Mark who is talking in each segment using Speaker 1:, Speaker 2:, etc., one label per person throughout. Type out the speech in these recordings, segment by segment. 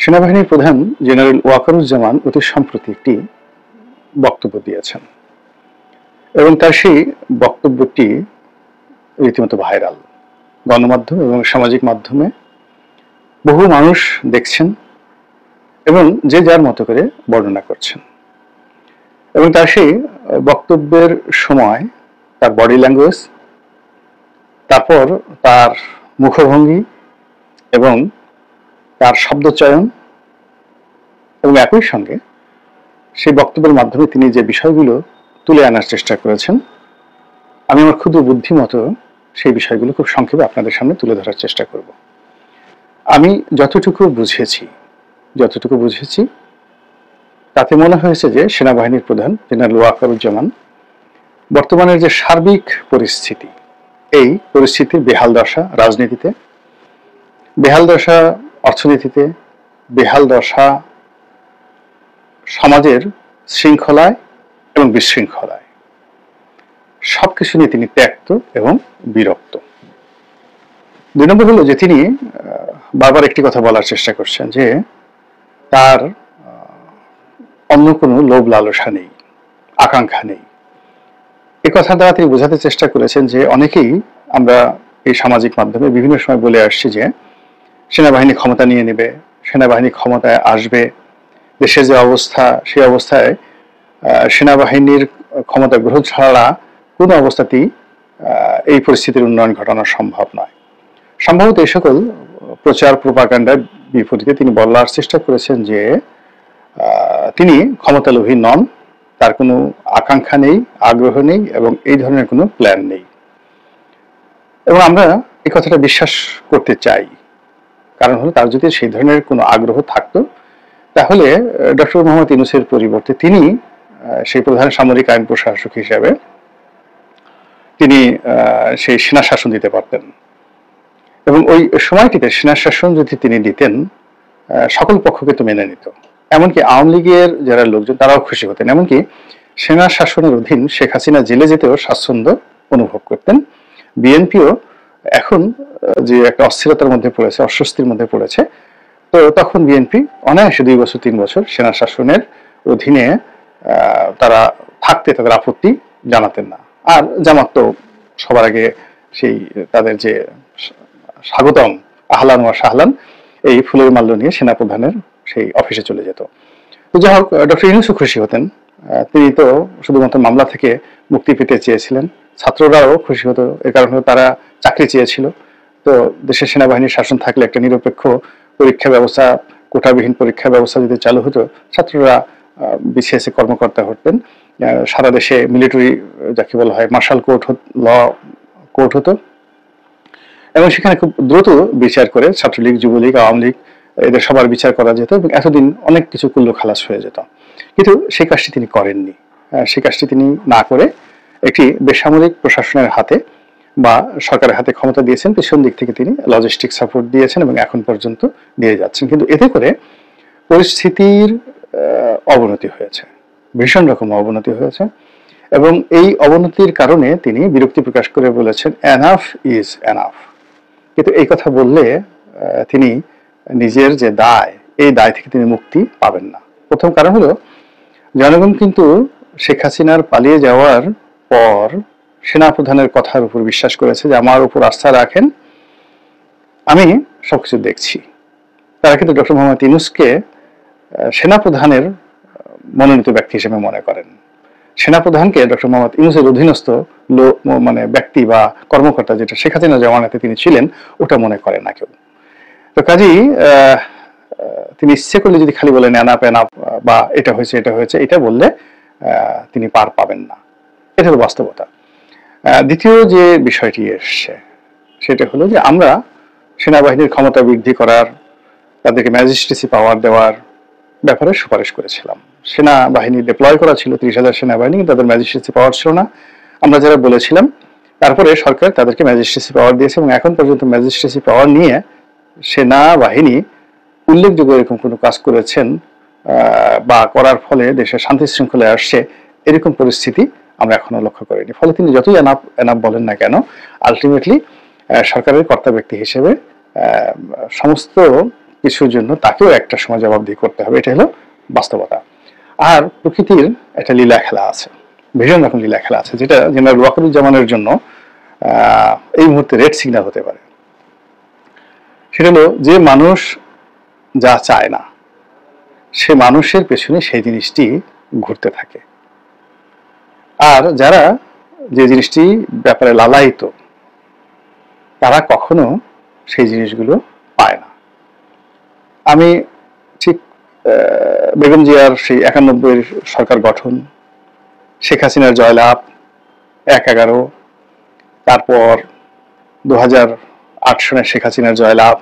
Speaker 1: সেনাবাহিনীর প্রধান জেনারেল ওয়াকারুজ্জামান অতি সম্প্রতি একটি বক্তব্য দিয়েছেন এবং তার সেই বক্তব্যটি রীতিমতো ভাইরাল। গণমাধ্যম এবং সামাজিক মাধ্যমে বহু মানুষ দেখছেন এবং যে যার মতো করে বর্ণনা করছেন। এবং তার সেই বক্তব্যের সময় তার বডি ল্যাঙ্গুয়েজ, তারপর তার মুখভঙ্গি এবং তার শব্দচয়ন এবং একই সঙ্গে সেই বক্তব্যের মাধ্যমে তিনি যে বিষয়গুলো তুলে আনার চেষ্টা করেছেন, আমি আমার ক্ষুদ্র বুদ্ধি মতো সেই বিষয়গুলো খুব সংক্ষেপে আপনাদের সামনে তুলে ধরার চেষ্টা করব। আমি যতটুকু বুঝেছি তাতে মনে হয়েছে যে সেনাবাহিনীর প্রধান জেনারেল ওয়াকারুজ্জামান বর্তমানের যে সার্বিক পরিস্থিতি, এই পরিস্থিতির বেহাল দশা রাজনীতিতে, বেহাল দশা অর্থনীতিতে, বেহাল দশা সমাজের শৃঙ্খলায় এবং বিশৃঙ্খলায়, সবকিছু নিয়ে তিনি ত্যক্ত এবং বিরক্ত। 2 নম্বর হলো যে তিনি বারবার একটি কথা বলার চেষ্টা করছেন যে তার অন্য কোনো লোভ লালসা নেই, আকাঙ্ক্ষা নেই। এই কথা দ্বারা তিনি বোঝাতে চেষ্টা করেছেন যে অনেকেই আমরা এই সামাজিক মাধ্যমে বিভিন্ন সময় বলে আসছি যে সেনাবাহিনী ক্ষমতা নিয়ে নেবে, সেনাবাহিনী ক্ষমতায় আসবে, দেশের যে অবস্থা সেই অবস্থায় সেনাবাহিনীর ক্ষমতা গ্রহণ ছাড়া কোনো অবস্থাতেই এই পরিস্থিতির উন্নয়ন ঘটানো সম্ভব নয়। সম্ভবত এই সকল প্রচার প্রোপাগান্ডার বিপরীতে তিনি বলার চেষ্টা করেছেন যে তিনি ক্ষমতালোভী নন, তার কোনো আকাঙ্ক্ষা নেই, আগ্রহ নেই এবং এই ধরনের কোনো প্ল্যান নেই। এবং আমরা এই কথাটা বিশ্বাস করতে চাই, কারণ হলো তার যদি সেই ধরনের কোনো আগ্রহ থাকতো তাহলে ডক্টর মোহাম্মদ ইউনূসের পরিবর্তে তিনি সেই প্রধান সামরিক আইন প্রশাসক হিসাবে তিনি সেই সেনা শাসন দিতে পারতেন এবং ওই সময়টিতে সেনা শাসন যদি তিনি দিতেন সকল পক্ষকে তো মেনে নিত, এমনকি আওয়ামী লীগের যারা লোকজন তারাও খুশি হতেন, এমনকি সেনা শাসনের অধীন শেখ হাসিনা জেলে যেতেও স্বাচ্ছন্দ্য অনুভব করতেন। বিএনপিও এখন যে একটা অস্থিরতার মধ্যে পড়েছে, অস্বস্তির মধ্যে পড়েছে, তো তখন বিএনপি অনায়াসে 2 বছর 3 বছর সেনা শাসনের অধীনে তারা থাকতে তাদের আপত্তি জানাতেন না। আর জামাত তো সবার আগে সেই তাদের যে স্বাগতম আহলান ওয়া সাহলান এই ফুলের মাল্য নিয়ে সেনাপ্রধানের সেই অফিসে চলে যেত। তো যাই হোক, ডক্টর ইউনূসও খুশি হতেন, তিনি তো শুধুমাত্র মামলা থেকে মুক্তি পেতে চেয়েছিলেন। ছাত্ররাও খুশি হতো, এর কারণ হলো তারা চাকরি চেয়েছিল। তো দেশের সেনাবাহিনীর শাসন থাকলে একটা নিরপেক্ষ পরীক্ষা ব্যবস্থা, কোটাবিহীন পরীক্ষা ব্যবস্থা যদি চালু হতো, ছাত্ররা বিসিএস কর্মকর্তা হতেন, সারা দেশে মিলিটারি যাকে বলা হয় মার্শাল কোর্ট ল কোর্ট হতো এবং সেখানে খুব দ্রুত বিচার করে ছাত্রলীগ, যুবলীগ, আওয়ামী লীগ এদের সবার বিচার করা যেত এবং এতদিন অনেক কিছু কুল্লো খালাস হয়ে যেত। কিন্তু সেই কাজটি তিনি করেননি। সেই কাজটি তিনি না করে একটি বেসামরিক প্রশাসনের হাতে বা সরকারের হাতে ক্ষমতা দিয়েছেন। পেছন দিক থেকে তিনি লজিস্টিক সাপোর্ট দিয়েছেন এবং এখন পর্যন্ত দিয়ে যাচ্ছেন। কিন্তু এতে করে পরিস্থিতির অবনতি হয়েছে, ভীষণ রকম অবনতি হয়েছে এবং এই অবনতির কারণে তিনি বিরক্তি প্রকাশ করে বলেছেন এনাফ ইজ এনাফ। কিন্তু এই কথা বললে তিনি নিজের যে দায়, এই দায় থেকে তিনি মুক্তি পাবেন না। প্রথম কারণ হলো জনগণ কিন্তু শেখ হাসিনার পালিয়ে যাওয়ার পর সেনাপ্রধানের কথার উপর বিশ্বাস করেছে যে আমার উপর আস্থা রাখেন, আমি সবকিছু দেখছি। তারা কিন্তু ডক্টর মোহাম্মদ ইউনূসকে সেনাপ্রধানের মনোনীত ব্যক্তি হিসেবে মনে করেন। সেনাপ্রধানকে ডক্টর মোহাম্মদ ইউনূসের অধীনস্থ মানে ব্যক্তি বা কর্মকর্তা, যেটা শেখ হাসিনা জমানাতে তিনি ছিলেন, ওটা মনে করে না কেউ। তো কাজেই তিনি ইচ্ছে করলে যদি খালি বলেন এনাফ এনাফ বা এটা হয়েছে এটা হয়েছে, এটা বললে তিনি পার পাবেন না। এটা হলো বাস্তবতা। দ্বিতীয় যে বিষয়টি এসছে সেটা হলো যে আমরা সেনাবাহিনীর ক্ষমতা বৃদ্ধি করার, তাদেরকে ম্যাজিস্ট্রেসি পাওয়ার দেওয়ার ব্যাপারে সুপারিশ করেছিলাম। সেনাবাহিনী ডিপ্লয় করা ছিল 30,000 সেনাবাহিনী, কিন্তু তাদের ম্যাজিস্ট্রেসি পাওয়ার ছিল না, আমরা যারা বলেছিলাম। তারপরে সরকার তাদেরকে ম্যাজিস্ট্রেসি পাওয়ার দিয়েছে এবং এখন পর্যন্ত ম্যাজিস্ট্রেসি পাওয়ার নিয়ে সেনাবাহিনী উল্লেখযোগ্য এরকম কোনো কাজ করেছেন বা করার ফলে দেশের শান্তি শৃঙ্খলায় আসছে, এরকম পরিস্থিতি আমরা এখনো লক্ষ্য করিনি। ফলে তিনি যতই এনাফ এনাফ বলেন না কেন, আলটিমেটলি সরকারের কর্তা ব্যক্তি হিসেবে সমস্ত কিছুর জন্য তাকেও একটা সময় জবাবদিহি করতে হবে, এটা হলো বাস্তবতা। আর প্রকৃতির একটা লীলা খেলা আছে, ভীষণ রকম লীলা খেলা আছে, যেটা জেনারেল ওয়াকারুজ্জামানের জন্য এই মুহূর্তে রেড সিগন্যাল হতে পারে। সেটা হলো যে মানুষ যা চায় না সে মানুষের পেছনে সেই জিনিসটি ঘুরতে থাকে, আর যারা যে জিনিসটি ব্যাপারে লালায়িত তারা কখনো সেই জিনিসগুলো পায় না। আমি ঠিক বেগম জিয়ার সেই 91 সরকার গঠন, শেখ হাসিনার জয়লাভ 1/11, তারপর 2008 সনের শেখ হাসিনার জয়লাভ,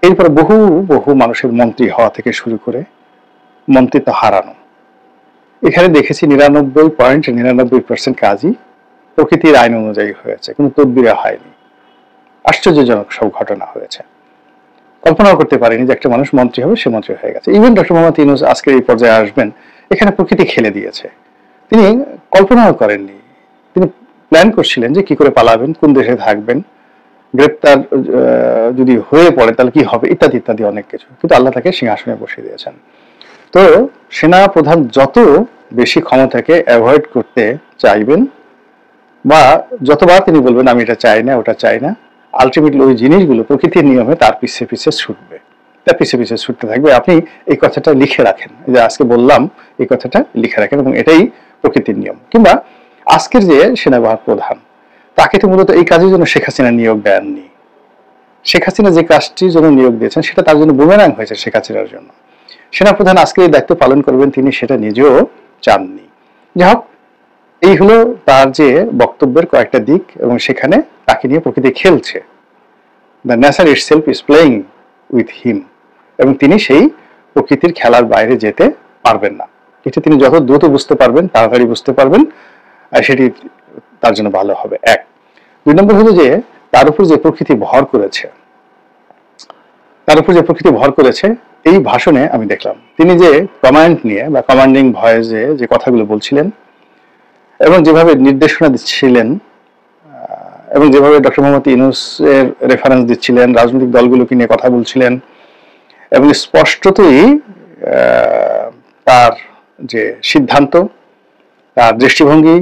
Speaker 1: এরপর বহু বহু মানুষের মন্ত্রী হওয়া থেকে শুরু করে মন্ত্রিত্ব হারানো, এখানে দেখেছি 99.99% কাজই প্রকৃতির আইন অনুযায়ী হয়েছে, কোনো তদবিরে হয়নি। আশ্চর্যজনক সব ঘটনা হয়েছে, কল্পনাও করতে পারেনি যে একটা মানুষ মন্ত্রী হবে, সে মন্ত্রী হয়ে গেছে। ইভেন ডক্টর মোহাম্মদ ইউনূস আজকের এই পর্যায়ে আসবেন, এখানে প্রকৃতি খেলে দিয়েছে। তিনি কল্পনাও করেননি, তিনি প্ল্যান করছিলেন যে কি করে পালাবেন, কোন দেশে থাকবেন, গ্রেপ্তার যদি হয়ে পড়ে তাহলে কি হবে, ইত্যাদি ইত্যাদি অনেক কিছু, কিন্তু আল্লাহ তাকে সিংহাসনে বসিয়ে দিয়েছেন। তো সেনা প্রধান যত বেশি ক্ষমতাকে অ্যাভয়েড করতে চাইবেন বা যতবার তিনি বলবেন আমি এটা চাই না ওটা চাই না, আলটিমেটলি ওই জিনিসগুলো প্রকৃতির নিয়মে তার পিছে পিছে ছুটবে, তার পিছে পিছে ছুটতে থাকবে। আপনি এই কথাটা লিখে রাখেন, যে আজকে বললাম এই কথাটা লিখে রাখেন, এবং এটাই প্রকৃতির নিয়ম। কিংবা আজকের যে সেনাবাহিনী প্রধান, তাকে তো মূলত এই কাজের জন্য শেখ হাসিনা নিয়োগ দেননি। শেখ হাসিনা যে কাজটির জন্য নিয়োগ দিয়েছেন সেটা তার জন্য বুমেরাং হয়েছে শেখ হাসিনার জন্য। সেনাপ্রধান আজকে এই দায়িত্ব পালন করবেন, তিনি সেটা নিজেও চাননি। যাই হোক, এই হলো তার যে বক্তব্যের কয়েকটা দিক, এবং সেখানে তাকে নিয়ে প্রকৃতি খেলছে। The nature itself is playing with him, এবং তিনি সেই প্রকৃতির খেলার বাইরে যেতে পারবেন না। এটা তিনি যত দ্রুত বুঝতে পারবেন, তাড়াতাড়ি বুঝতে পারবেন, আর সেটি তার জন্য ভালো হবে। 1 2 নম্বর হলো যে তার উপর যে প্রকৃতি ভর করেছে, এই ভাষণে আমি দেখলাম তিনি যে কমান্ড নিয়ে বা কমান্ডিং ভয়েসে যে কথাগুলো বলছিলেন, এবং যেভাবে নির্দেশনা দিচ্ছিলেন, এবং যেভাবে ডক্টর মোহাম্মদ ইউনূসের রেফারেন্স দিচ্ছিলেন, রাজনৈতিক দলগুলোকে নিয়ে কথা বলছিলেন, এবং স্পষ্টতই তার যে সিদ্ধান্ত, তার দৃষ্টিভঙ্গি,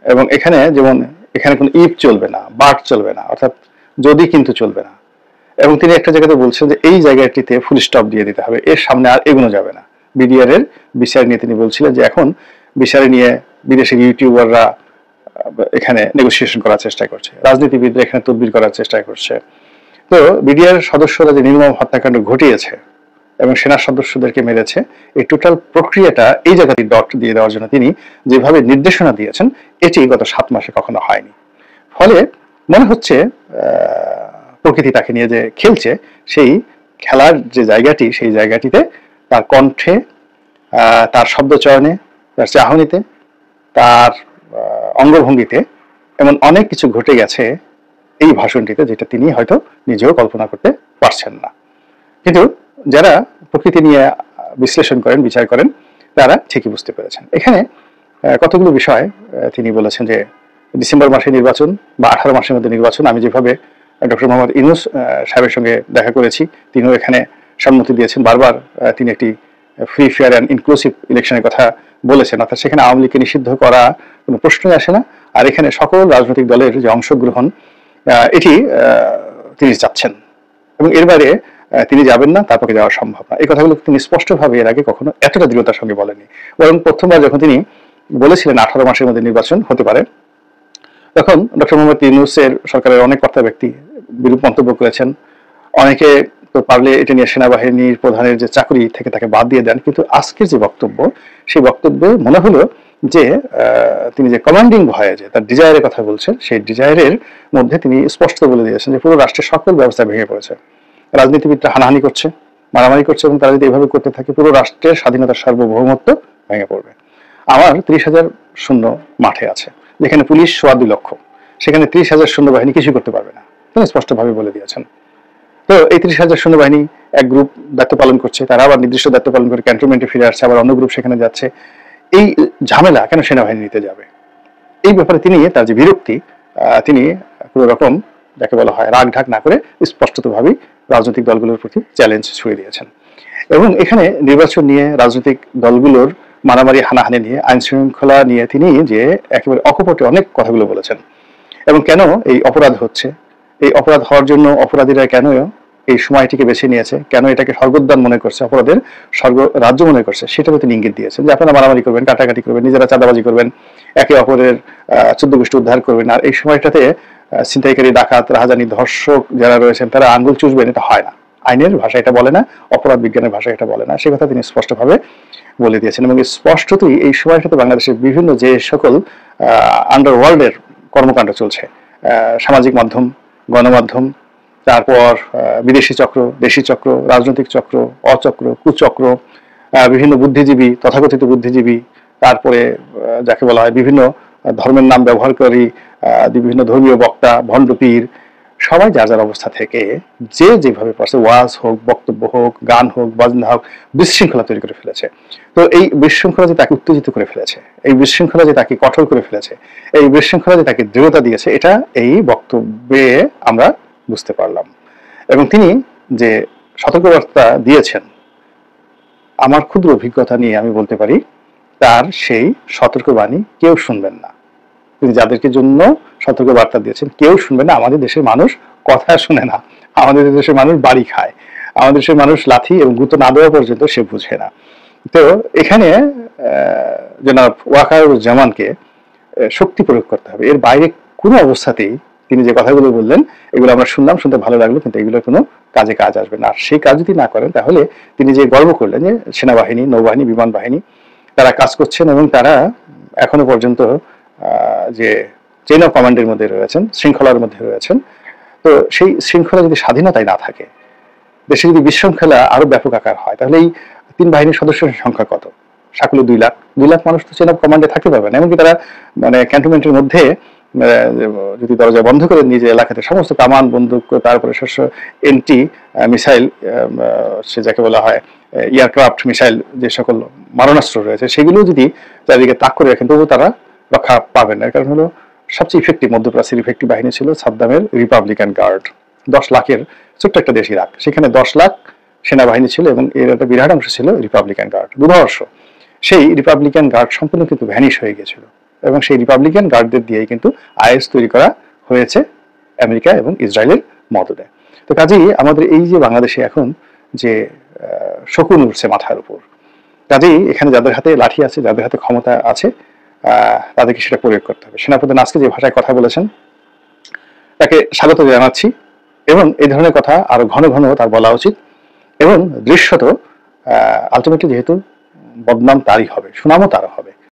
Speaker 1: এবং এখানে যেমন এখানে কোনো ইফ চলবে না, বাট চলবে না, অর্থাৎ যদি কিন্তু চলবে না। এবং তিনি একটা জায়গাতে বলছেন যে এই জায়গাটিতে ফুল স্টপ দিয়ে দিতে হবে, এর সামনে আর এগোনো যাবে না। বিডিআর এর বিচার নিয়ে তিনি বলছিলেন যে এখন বিচারে নিয়ে বিদেশের ইউটিউবাররা এখানে নেগোসিয়েশন করার চেষ্টা করছে, রাজনীতিবিদরা এখানে তদবির করার চেষ্টা করছে। তো বিডিআর সদস্যরা যে নির্মম হত্যাকাণ্ড ঘটিয়েছে এবং সেনা সদস্যদেরকে মেরেছে, এই টোটাল প্রক্রিয়াটা এই জায়গাতে ডট দিয়ে দেওয়ার জন্য তিনি যেভাবে নির্দেশনা দিয়েছেন, এটি গত 7 মাসে কখনো হয়নি। ফলে মনে হচ্ছে প্রকৃতি তাকে নিয়ে যে খেলছে, সেই খেলার যে জায়গাটি, সেই জায়গাটিতে তার কণ্ঠে, তার শব্দচয়নে, তার চাহনিতে, তার অঙ্গভঙ্গিতে এমন অনেক কিছু ঘটে গেছে এই ভাষণটিতে, যেটা তিনি হয়তো নিজেও কল্পনা করতে পারছেন না। কিন্তু যারা প্রকৃতি নিয়ে বিশ্লেষণ করেন, বিচার করেন, তারা ঠিকই বুঝতে পেরেছেন। এখানে কতগুলো বিষয় তিনি বলেছেন যে ডিসেম্বর মাসে নির্বাচন বা 18 মাসের মধ্যে নির্বাচন। আমি যেভাবে ডক্টর মোহাম্মদ ইউনূস সাহেবের সঙ্গে দেখা করেছি, তিনিও এখানে সম্মতি দিয়েছেন। বারবার তিনি একটি ফ্রি, ফেয়ার অ্যান্ড ইনক্লুসিভ ইলেকশনের কথা বলেছেন, অর্থাৎ সেখানে আওয়ামী লীগকে নিষিদ্ধ করা কোনো প্রশ্নই আসে না, আর এখানে সকল রাজনৈতিক দলের যে অংশগ্রহণ, এটি তিনি চাচ্ছেন, এবং এর বাইরে তিনি যাবেন না, তার পক্ষে যাওয়া সম্ভব না। এই কথাগুলো তিনি স্পষ্টভাবে এর আগে কখনো এতটা দৃঢ়তার সঙ্গে বলেনি। বরং প্রথমবার যখন তিনি বলেছিলেন 18 মাসের মধ্যে নির্বাচন হতে পারে, তখন ডক্টর মোহাম্মদ ইউনূসের সরকারের অনেক কর্তা ব্যক্তি বিরূপ মন্তব্য করেছেন। অনেকে তো পারলে এটা নিয়ে সেনাবাহিনীর প্রধানের যে চাকরি থেকে তাকে বাদ দিয়ে দেন। কিন্তু আজকের যে বক্তব্য, সেই বক্তব্যে মনে হলো যে তিনি যে কমান্ডিং ভয়ে যে তার ডিজায়ারের কথা বলছেন, সেই ডিজায়ারের মধ্যে তিনি স্পষ্ট বলে দিয়েছেন যে পুরো রাষ্ট্রের সকল ব্যবস্থা ভেঙে পড়েছে, রাজনীতিবিদরা হানাহানি করছে, মারামারি করছে, এবং তারা যদি এভাবে করতে থাকে পুরো রাষ্ট্রের স্বাধীনতার সার্বভৌমত্ব ভেঙে পড়বে। আমার 30,000 সৈন্য মাঠে আছে, যেখানে পুলিশ 2.25 লক্ষ, সেখানে 30,000 সৈন্যবাহিনী কিছু করতে পারবে না, তিনি স্পষ্টভাবে বলে দিয়েছেন। তো এই 30,000 সৈন্যবাহিনী এক গ্রুপ দায়িত্ব পালন করছে, তারা আবার নির্দিষ্ট দায়িত্ব পালন করে ক্যান্টনমেন্টে ফিরে আসছে, আবার অন্য গ্রুপ সেখানে যাচ্ছে। এই ঝামেলা কেন সেনাবাহিনী নিতে যাবে? এই ব্যাপারে তিনি তার যে বিরক্তি, তিনি কোনো রকম যাকে বলা হয় রাগ ঢাক না করে স্পষ্টতভাবেই রাজনৈতিক দলগুলোর প্রতি চ্যালেঞ্জ ছুড়ে দিয়েছেন। এবং এখানে নির্বাচন নিয়ে, রাজনৈতিক দলগুলোর মারামারি হানাহানি নিয়ে, আইন শৃঙ্খলা নিয়ে তিনি যে একেবারে অকপটে অনেক কথাগুলো বলেছেন। এবং কেন এই অপরাধ হচ্ছে, এই অপরাধ হওয়ার জন্য অপরাধীরা কেন এই সময়টিকে বেছে নিয়েছে, কেন এটাকে স্বর্গোদ্যান মনে করছে, অপরাধের স্বর্গ রাজ্য মনে করছে, সেটাও তিনি ইঙ্গিত দিয়েছেন যে আপনারা মারামারি করবেন, কাটাকাটি করবেন, নিজেরা চাঁদাবাজি করবেন, একে অপরের 14 গোষ্ঠী উদ্ধার করবেন, আর এই সময়টাতে ছিনতাইকারী, ডাকাত, রাহাজানি, ধর্ষক যারা রয়েছেন তারা আঙ্গুল চুষবেন, এটা হয় না। আইনের ভাষা এটা বলে না, অপরাধ বিজ্ঞানের ভাষা এটা বলে না। সে কথা তিনি স্পষ্টভাবে বলে দিয়েছেন। এবং স্পষ্টতই এই সময়টাতে বাংলাদেশের বিভিন্ন যে সকল আন্ডারওয়ার্ল্ডের কর্মকাণ্ড চলছে, সামাজিক মাধ্যম, গণমাধ্যম, তারপর বিদেশি চক্র, দেশি চক্র, রাজনৈতিক চক্র, অচক্র, কুচক্র, বিভিন্ন বুদ্ধিজীবী, তথাকথিত বুদ্ধিজীবী, তারপরে যাকে বলা হয় বিভিন্ন ধর্মের নাম ব্যবহারকারী, বিভিন্ন ধর্মীয় বক্তা, ভণ্ডপীর, সবাই যার যার অবস্থা থেকে যে যেভাবে পারছে, ওয়াজ হোক, বক্তব্য হোক, গান হোক, বাজনা হোক, বিশৃঙ্খলা তৈরি করে ফেলেছে। তো এই বিশৃঙ্খলা যে তাকে উত্তেজিত করে ফেলেছে, এই বিশৃঙ্খলা যে তাকে কঠোর করে ফেলেছে, এই বিশৃঙ্খলা যে তাকে দৃঢ়তা দিয়েছে, এটা এই বক্তব্যে আমরা বুঝতে পারলাম। এবং তিনি যে সতর্কবার্তা দিয়েছেন, আমার ক্ষুদ্র অভিজ্ঞতা নিয়ে আমি বলতে পারি তার সেই সতর্কবাণী কেউ শুনবেন না। তিনি যাদেরকে জন্য সতর্কবার্তা দিয়েছেন কেউ শুনবেন না। আমাদের দেশের মানুষ কথা শুনে না, আমাদের দেশের মানুষ বাড়ি খায়, আমাদের দেশের মানুষ লাথি এবং গুঁতো না দেওয়া পর্যন্ত সে বুঝে না। তো এখানে জনাব ওয়াকারুজ্জামানকে শক্তি প্রয়োগ করতে হবে, এর বাইরে কোনো অবস্থাতেই তিনি যে কথাগুলো বললেন এগুলো আমরা শুনলাম, শুনতে ভালো লাগলো, কিন্তু এগুলোর কোনো কাজে কাজ আসবে না। আর সেই কাজ যদি না করেন তাহলে তিনি যে গর্ব করলেন যে সেনাবাহিনী, নৌবাহিনী, বিমান বাহিনী তারা কাজ করছেন এবং তারা এখনো পর্যন্ত যে চেইন অফ কমান্ডের মধ্যে রয়েছেন, শৃঙ্খলার মধ্যে রয়েছেন, তো সেই শৃঙ্খলা যদি স্বাধীনতায় না থাকে, দেশে যদি বিশৃঙ্খলা আরো ব্যাপক আকার হয়, তাহলে এই 3 বাহিনীর সদস্যের সংখ্যা কত? সাকুল্য 2 লাখ। 2 লাখ মানুষ তো চেইন অফ কমান্ডে থাকতে পারবে না। এমনকি তারা মানে ক্যান্টনমেন্টের মধ্যে যদি দরজা বন্ধ করে নিজে এলাকাতে সমস্ত কামান, বন্দুক, তারপরে শস্য, এন্টি মিসাইল, সে যাকে বলা হয় এয়ারক্রাফট, মিসাইল, যে সকল মারণাস্ত্র রয়েছে সেগুলো যদি চারিদিকে তাক করে রাখেন তবু তারা রক্ষা পাবেন না। কারণ হলো সবচেয়ে ইফেক্টিভ, মধ্যপ্রাচ্যের ইফেক্টিভ বাহিনী ছিল সাদ্দামের রিপাবলিকান গার্ড। 10 লাখের ছোট্ট একটা দেশ ইরাক, সেখানে 10 লাখ সেনাবাহিনী ছিল এবং এর একটা বিরাট অংশ ছিল রিপাবলিকান গার্ড। দুর্ধর্ষ সেই রিপাবলিকান গার্ড সম্পূর্ণ কিন্তু ভ্যানিশ হয়ে গেছিল এবং সেই রিপাবলিকান গার্ডদের দিয়েই কিন্তু আইএস তৈরি করা হয়েছে আমেরিকা এবং ইসরায়েলের মদদে। তো কাজেই আমাদের এই যে বাংলাদেশে এখন যে শকুন উঠছে মাথার উপর, কাজেই এখানে যাদের হাতে লাঠি আছে, যাদের হাতে ক্ষমতা আছে, তাদেরকে সেটা প্রয়োগ করতে হবে। সেনাপ্রধান আজকে যে ভাষায় কথা বলেছেন তাকে স্বাগত জানাচ্ছি এবং এই ধরনের কথা আরো ঘন ঘন তার বলা উচিত। এবং দৃশ্যত আলটিমেটলি যেহেতু বদনাম তারই হবে, সুনামও তারও হবে।